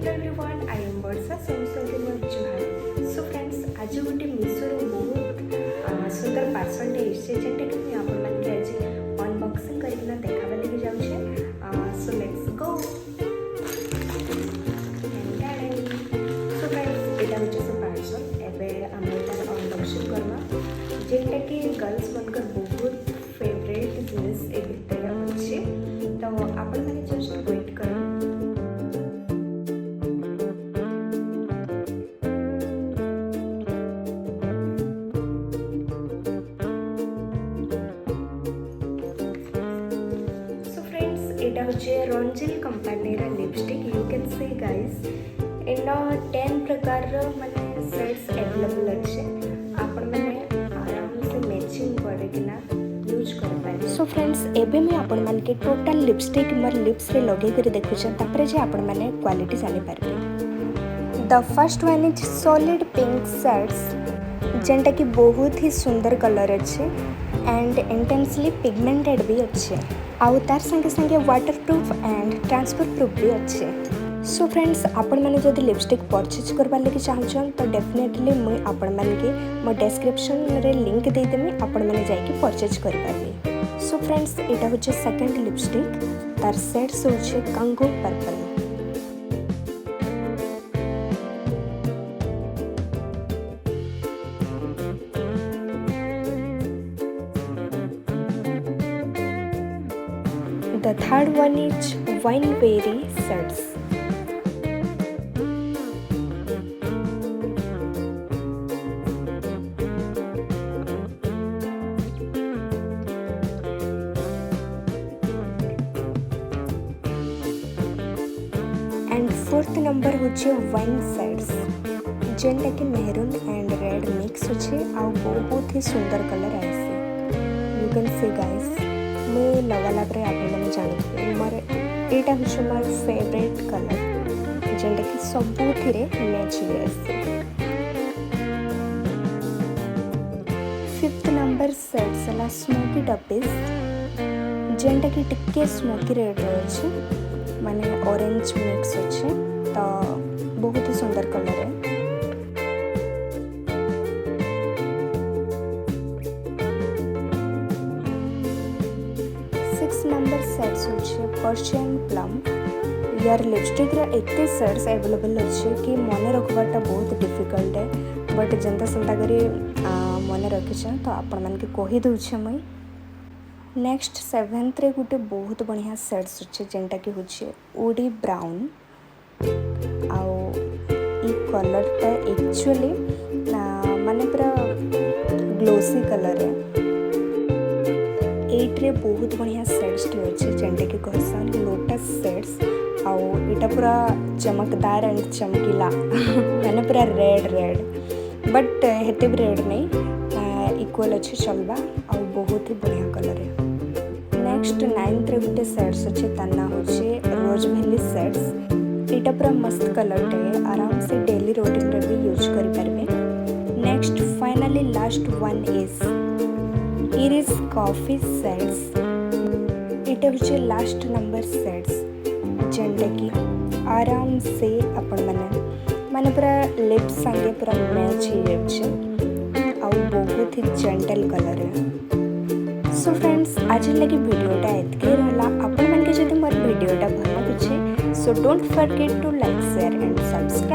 Hello everyone, I am Varsha Juhar. So friends, आज गोटे मीशोर बहुत सुंदर पार्सलटे आसी जेटा कि मुझे आपके आज अनबॉक्सिंग करके देखा लगे जाऊे। So let's go. So friends, यहाँ हूँ से पार्सल एवं आम तार अनबॉक्सिंग करवा जेटा कि गर्ल्स मनकर बहुत फेवरेट जिनिस ए भितर अच्छे। तो आपण मैंने जस्ट वेट कर। এটা হচ্ছে রঞ্জিল कंपनीर lipstick. You can see guys in 10 प्रकार माने सेट्स अवेलेबल अच्छे। आपण माने आराम से मैचिंग करकिना यूज कर पाए। सो फ्रेंड्स, एबे मैं आपण मान के टोटल लिपस्टिक मोर लिप्स रे लगे कर देखु छ, तापरे जे आपण माने क्वालिटी जानि पारबे। The first one is solid pink sets, जेंटा कि बहुत ही सुंदर कलर अच्छे एंड इंटेंसली पिगमेंटेड भी अच्छे। आउ तार संगे संगे water proof and transfer proof भी अच्छे। सो फ्रेंड्स, आपण मैंने जब लिपस्टिक परचेज करवा लगे चाहून तो डेफिनेटली मुझे आपण मानके मो डिस्क्रिप्शन रे लिंक देदेमी, आपण मैंने जाके परचेज कर पारे। सो फ्रेंड्स, यहाँ हूँ सेकेंड लिपस्टिक, तार सेट्स हूँ कंगो purple. The third one is wineberry seeds. And fourth number होचे wine seeds, जेनटा कि मेहरून एंड रेड मिक्स होचे आउ बहुत ही सुंदर कलर आइसे। यू कैन सी गाइस, मुझे लगाला पर आपने जानते मोर यहाँ हूँ मोर फेवरेट कलर, जेनटा कि सबुथिरे मैच हुए आसे। फिफ्थ नंबर सेट्स है स्मोकी डब्बीज, जेनटा कि टिके स्मोकी रेड अच्छे माने ऑरेंज मिक्स अच्छे। तो बहुत ही सुंदर कलर है। नंबर सेट्स होचे पर्शियन प्लम। यार लिपस्टिक एते सेट्स अवेलेबल अच्छे कि मन रखवाटा बहुत डिफिकल्ट है, बट जनता सेंता करी मन रखी तो आपण मान के कही दूचे मुई। नेक्स्ट सेवेंथ रे गोटे बहुत बढ़िया सेट्स अच्छे, जेनटा कि होचे ओडी ब्राउन। आउ ई कलरटा एक्चुअली माने पूरा ग्लोसी कलर है। एट्रे बहुत बढ़िया सेट्स अच्छे, जेनटा कि कहसन लोटस सेट्स। आउ इटा पूरा चमकदार एंड चमकीला मैंने पूरा रेड रेड, बट हेते भी रेड नहीं, इक्वल अच्छे चलवा। आउ बहुत ही बढ़िया कलर है। नेक्स्ट नाइन्थ रे गोटे सेट्स अच्छे, ताना होचे रोज वैली सेट्स। इटा पूरा मस्त कलर है, आराम से डेली रूटीन रे भी यूज कर पारबे। Next finally last one is iris coffee sets. इटा हूँ लास्ट नंबर सेट्स, जेनटा कि आराम से आपण माने पूरा लिप्स संगे पूरा मैच हो जाए आउ बहुत ही जेंटल कलर है। सो फ्रेंड्स, आज लगे वीडियोटा एतके रहला। आपण मानके जदि मोर वीडियोटा भल लागुचे so don't forget to like share and subscribe.